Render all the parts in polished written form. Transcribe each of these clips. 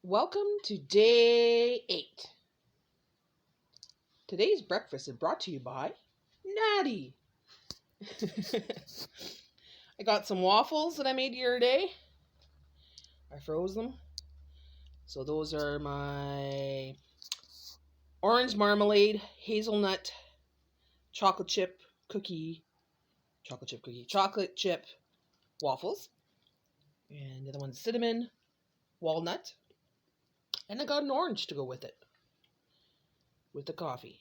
Welcome to day 8. Today's breakfast is brought to you by Natty. I got some waffles that I made the other day. I froze them. So those are my orange marmalade, hazelnut, chocolate chip waffles. And the other one's cinnamon, walnut. And I got an orange to go with it. With the coffee.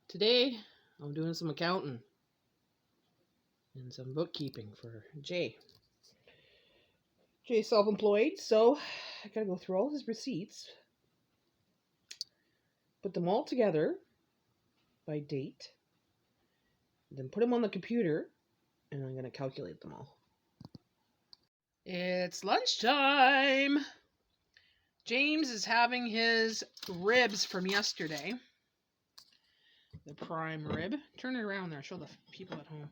Today, I'm doing some accounting and some bookkeeping for Jay. Jay's self-employed, so I gotta go through all his receipts, put them all together by date, then put them on the computer, and I'm gonna calculate them all. It's lunchtime! James is having his ribs from yesterday. The prime rib. Turn it around there. Show the people at home.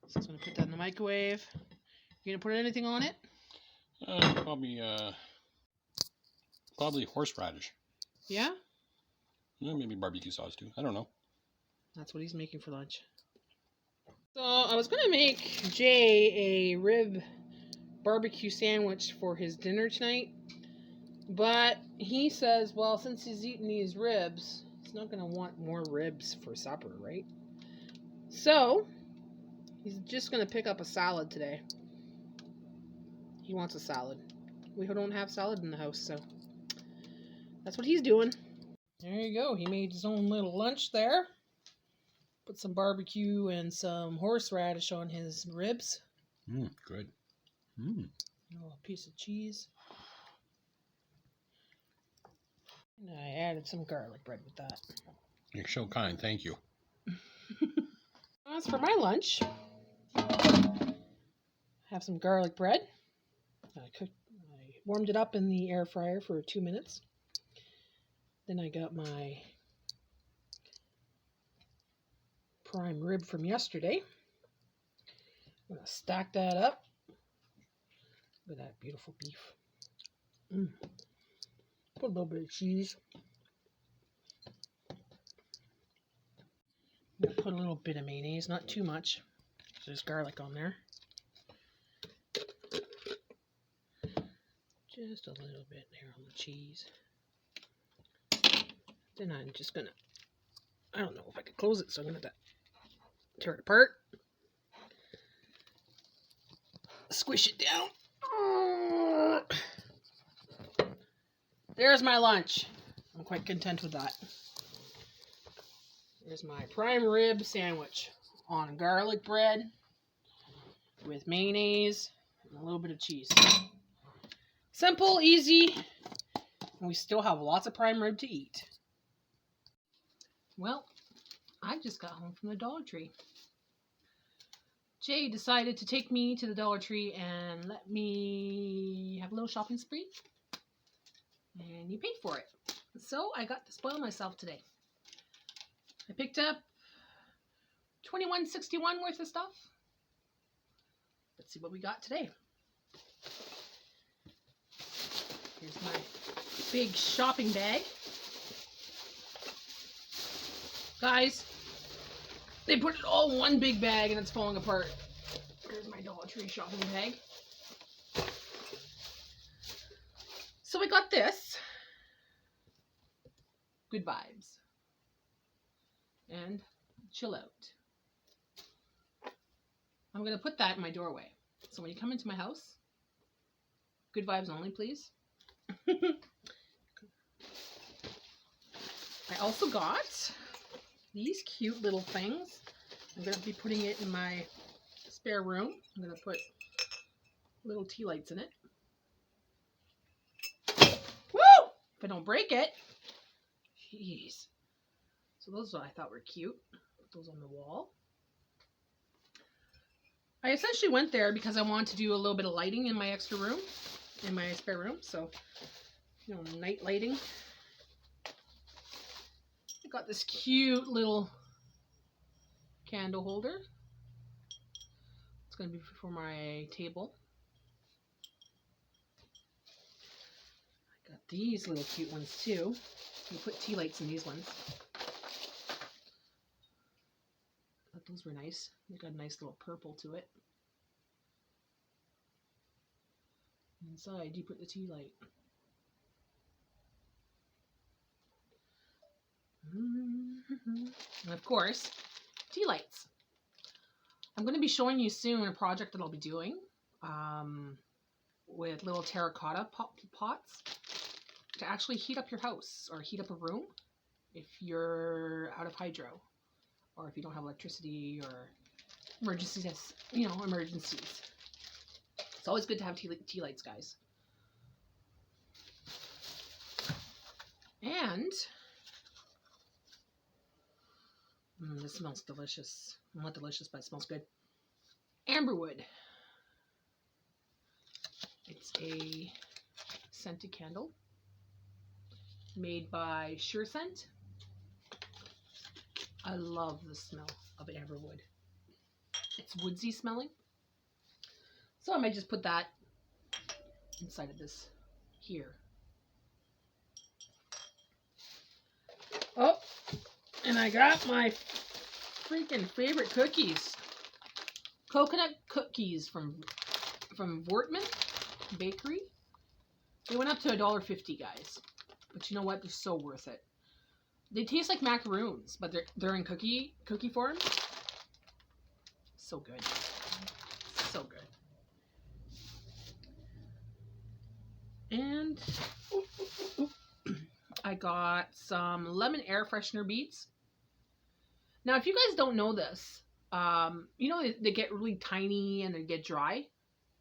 So I'm going to put that in the microwave. You going to put anything on it? Probably horseradish. Yeah? Yeah, maybe barbecue sauce too. I don't know. That's what he's making for lunch. So I was going to make Jay a rib barbecue sandwich for his dinner tonight. But he says, well, since he's eating these ribs, he's not going to want more ribs for supper, right? So, he's just going to pick up a salad today. He wants a salad. We don't have salad in the house, so that's what he's doing. There you go. He made his own little lunch there. Put some barbecue and some horseradish on his ribs. Good. A little piece of cheese. And I added some garlic bread with that. You're so kind. Thank you. As for my lunch, I have some garlic bread. I warmed it up in the air fryer for 2 minutes. Then I got my prime rib from yesterday. I'm going to stack that up. Look at that beautiful beef. Put a little bit of cheese. I'm going to put a little bit of mayonnaise, not too much. There's garlic on there. Just a little bit there on the cheese. Then I'm just going to, I don't know if I can close it, so I'm going to tear it apart. Squish it down. There's my lunch. I'm quite content with that. There's my prime rib sandwich on garlic bread with mayonnaise and a little bit of cheese. Simple, easy, and we still have lots of prime rib to eat. Well, I just got home from the Dollar Tree. Jay decided to take me to the Dollar Tree and let me have a little shopping spree. And he paid for it. So I got to spoil myself today. I picked up $21.61 worth of stuff. Let's see what we got today. Here's my big shopping bag. Guys, they put it all in one big bag and it's falling apart. Here's my Dollar Tree shopping bag. So we got this. Good vibes. And chill out. I'm going to put that in my doorway. So when you come into my house, good vibes only, please. I also got these cute little things. I'm going to be putting it in my spare room. I'm going to put little tea lights in it. Woo! If I don't break it. Jeez. So those I thought were cute. Put those on the wall. I essentially went there because I wanted to do a little bit of lighting in my extra room, in my spare room. So, you know, night lighting. I got this cute little candle holder. It's going to be for my table. these little cute ones too. You put tea lights in these ones. Thought those were nice. They got a nice little purple to it. Inside, you put the tea light. And of course, tea lights. I'm going to be showing you soon a project that I'll be doing with little terracotta pots to actually heat up your house or heat up a room if you're out of hydro or if you don't have electricity or emergencies, emergencies. It's always good to have tea lights, guys. And this smells delicious. Not delicious, but it smells good. Amberwood. It's a scented candle made by Sure Scent. I love the smell of amberwood. It's woodsy smelling. So I might just put that inside of this here. Oh, and I got my freaking favorite cookies. Coconut cookies from Wortman Bakery. They went up to $1.50, guys. But you know what? They're so worth it. They taste like macaroons, but they're in cookie form. So good. So good. And I got some lemon air freshener beads. Now, if you guys don't know this, they get really tiny and they get dry.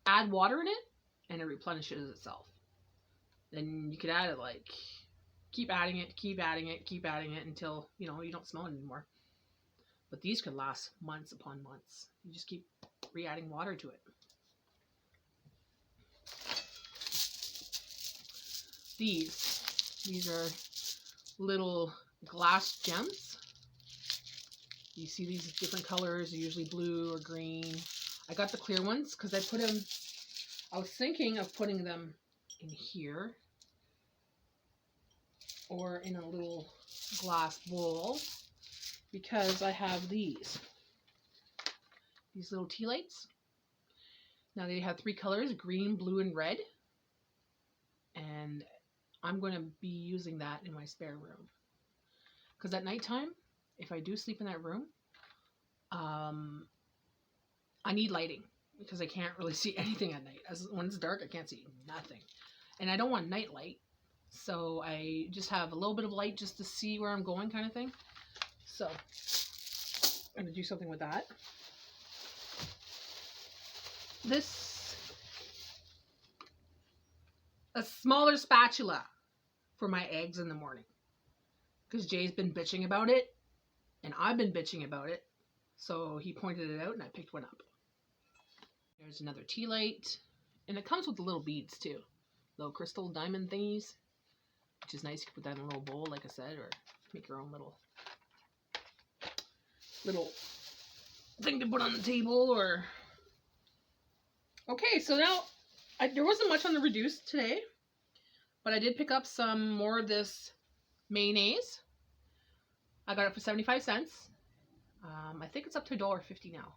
Add water in it and it replenishes itself. Then you could add it keep adding it until, you don't smell it anymore. But these could last months upon months. You just keep re-adding water to it. These are little glass gems. You see these different colors, they're usually blue or green. I got the clear ones because I was thinking of putting them in here or in a little glass bowl because I have these little tea lights. Now they have 3 colors, green, blue, and red. And I'm going to be using that in my spare room. Because at nighttime, if I do sleep in that room, I need lighting because I can't really see anything at night. When it's dark, I can't see nothing. And I don't want night light. So I just have a little bit of light just to see where I'm going kind of thing. So I'm going to do something with that. A smaller spatula for my eggs in the morning. Because Jay's been bitching about it. And I've been bitching about it. So he pointed it out and I picked one up. There's another tea light. And it comes with the little beads too. Little crystal diamond thingies. Which is nice. You can put that in a little bowl, like I said. Or make your own little thing to put on the table. Or okay, so now there wasn't much on the reduced today. But I did pick up some more of this mayonnaise. I got it for 75 cents. I think it's up to $1.50 now.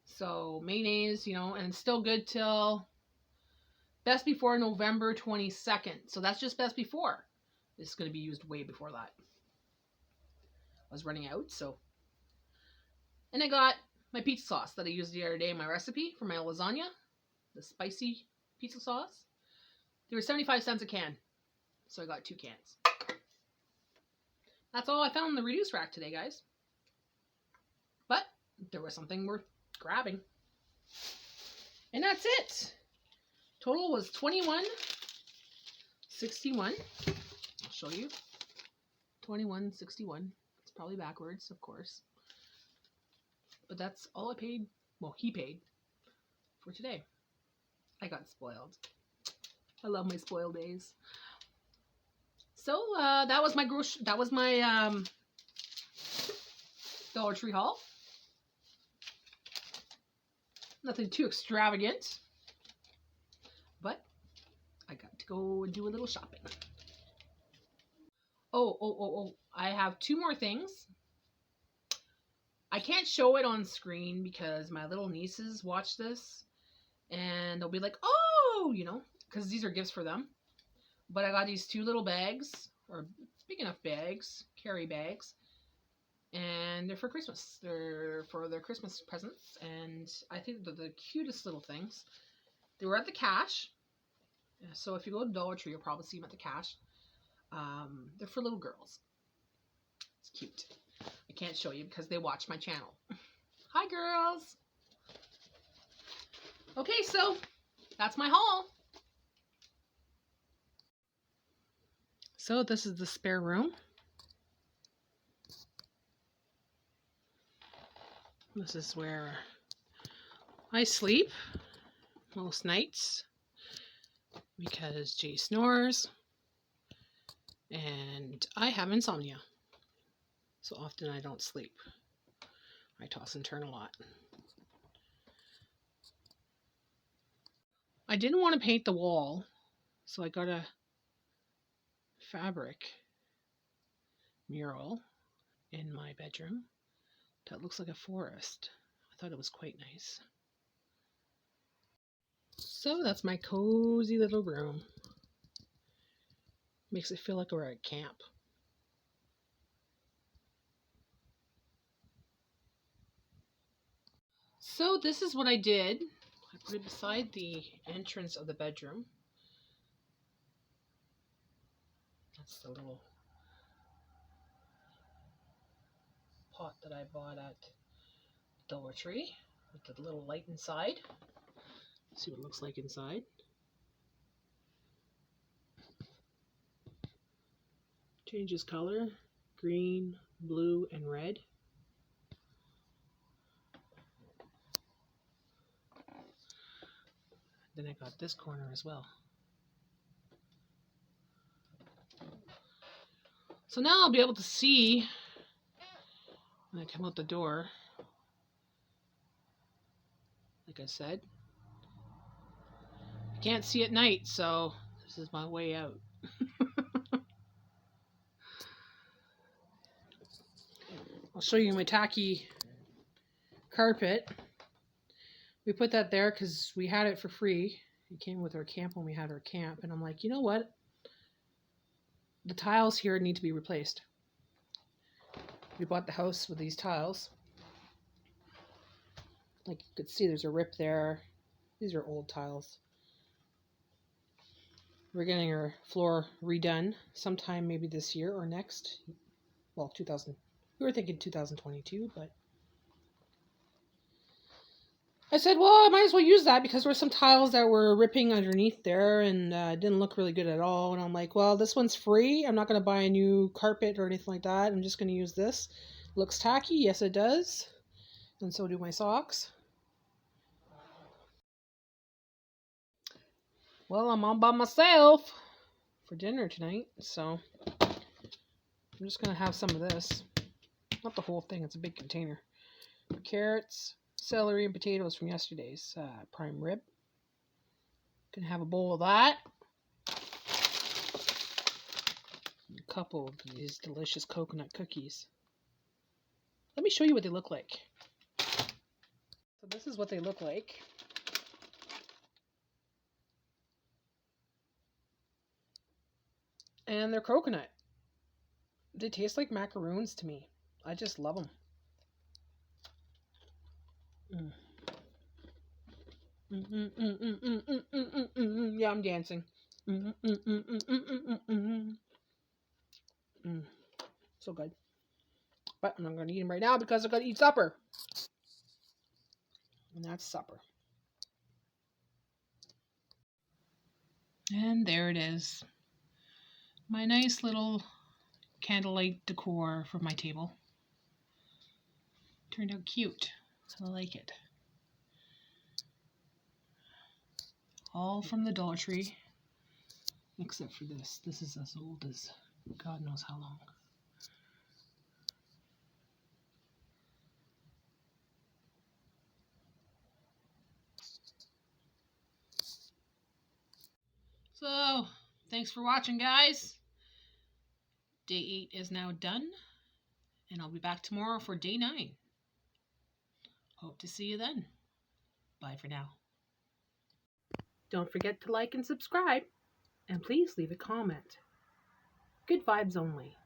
So mayonnaise, and it's still good till best before November 22nd. So that's just best before. This is going to be used way before that. I was running out, so. And I got my pizza sauce that I used the other day in my recipe for my lasagna. The spicy pizza sauce. They were 75 cents a can. So I got 2 cans. That's all I found in the reduce rack today, guys. But there was something worth grabbing. And that's it. Total was $21.61. I'll show you. $21.61. It's probably backwards, of course. But that's all I paid. Well, he paid for today. I got spoiled. I love my spoiled days. So that was my Dollar Tree haul. Nothing too extravagant, but I got to go and do a little shopping. Oh. I have two more things. I can't show it on screen because my little nieces watch this and they'll be like, oh, because these are gifts for them. But I got these two little bags, or big enough bags, carry bags, and they're for Christmas. They're for their Christmas presents, and I think they're the cutest little things. They were at the cash, so if you go to Dollar Tree, you'll probably see them at the cash. They're for little girls. It's cute. I can't show you because they watch my channel. Hi, girls. Okay, so that's my haul. So this is the spare room. This is where I sleep most nights because Jay snores and I have insomnia. So often I don't sleep. I toss and turn a lot. I didn't want to paint the wall, so I got a fabric mural in my bedroom that looks like a forest. I thought it was quite nice. So that's my cozy little room. Makes it feel like we're at camp. So this is what I did. I put it beside the entrance of the bedroom. That's the little pot that I bought at Dollar Tree with the little light inside. Let's see what it looks like inside. Changes color, green, blue, and red. Then I got this corner as well. So now I'll be able to see when I come out the door. Like I said, I can't see at night, so this is my way out. I'll show you my tacky carpet. We put that there because we had it for free. It came with our camp when we had our camp. And I'm like, you know what? The tiles here need to be replaced. We bought the house with these tiles. Like you could see, there's a rip there. These are old tiles. We're getting our floor redone sometime maybe this year or next. Well, we were thinking 2022, but I said, well, I might as well use that because there were some tiles that were ripping underneath there and didn't look really good at all. And I'm like, well, this one's free. I'm not going to buy a new carpet or anything like that. I'm just going to use this. Looks tacky. Yes, it does. And so do my socks. Well, I'm all by myself for dinner tonight. So I'm just going to have some of this. Not the whole thing. It's a big container. Carrots, celery, and potatoes from yesterday's prime rib. Gonna have a bowl of that. A couple of these delicious coconut cookies. Let me show you what they look like. So this is what they look like. And they're coconut. They taste like macaroons to me. I just love them. Yeah, I'm dancing. So good. But I'm not going to eat them right now because I've got to eat supper. And that's supper. And there it is. My nice little candlelight decor for my table. Turned out cute. I like it. All from the Dollar Tree. Except for this. This is as old as God knows how long. So, thanks for watching, guys. Day 8 is now done, and I'll be back tomorrow for day 9. Hope to see you then. Bye for now. Don't forget to like and subscribe, and please leave a comment. Good vibes only.